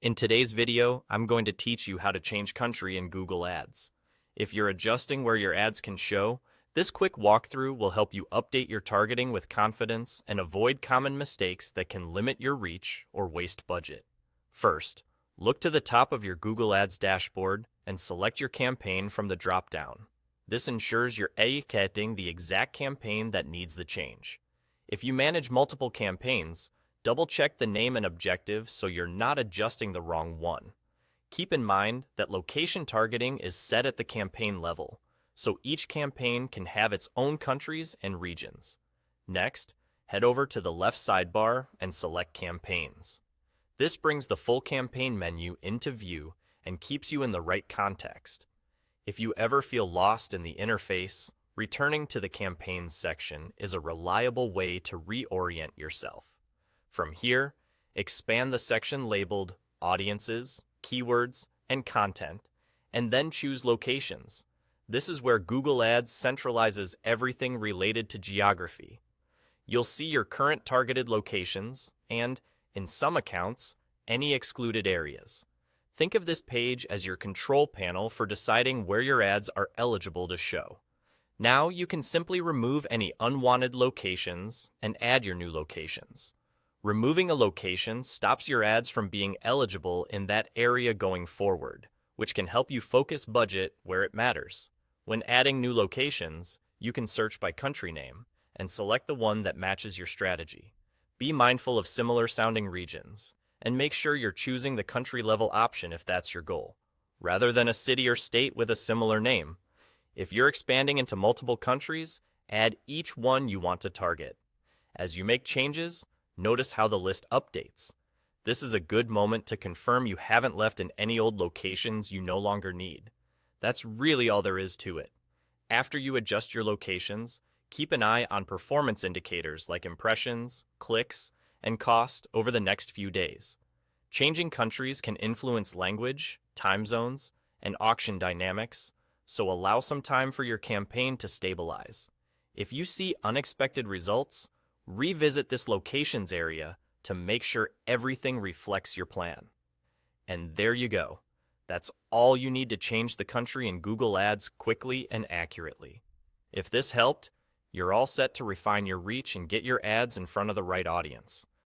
In today's video, I'm going to teach you how to change country in Google Ads. If you're adjusting where your ads can show, this quick walkthrough will help you update your targeting with confidence and avoid common mistakes that can limit your reach or waste budget. First, look to the top of your Google Ads dashboard and select your campaign from the drop-down. This ensures you're relocating the exact campaign that needs the change. If you manage multiple campaigns, double-check the name and objective so you're not adjusting the wrong one. Keep in mind that location targeting is set at the campaign level, so each campaign can have its own countries and regions. Next, head over to the left sidebar and select Campaigns. This brings the full campaign menu into view and keeps you in the right context. If you ever feel lost in the interface, returning to the Campaigns section is a reliable way to reorient yourself. From here, expand the section labeled Audiences, Keywords, and Content, and then choose Locations. This is where Google Ads centralizes everything related to geography. You'll see your current targeted locations and, in some accounts, any excluded areas. Think of this page as your control panel for deciding where your ads are eligible to show. Now you can simply remove any unwanted locations and add your new locations. Removing a location stops your ads from being eligible in that area going forward, which can help you focus budget where it matters. When adding new locations, you can search by country name and select the one that matches your strategy. Be mindful of similar sounding regions, and make sure you're choosing the country level option if that's your goal, rather than a city or state with a similar name. If you're expanding into multiple countries, add each one you want to target. As you make changes, notice how the list updates. This is a good moment to confirm you haven't left in any old locations you no longer need. That's really all there is to it. After you adjust your locations, keep an eye on performance indicators like impressions, clicks, and cost over the next few days. Changing countries can influence language, time zones, and auction dynamics, so allow some time for your campaign to stabilize. If you see unexpected results, revisit this locations area to make sure everything reflects your plan. And there you go. That's all you need to change the country in Google Ads quickly and accurately. If this helped, you're all set to refine your reach and get your ads in front of the right audience.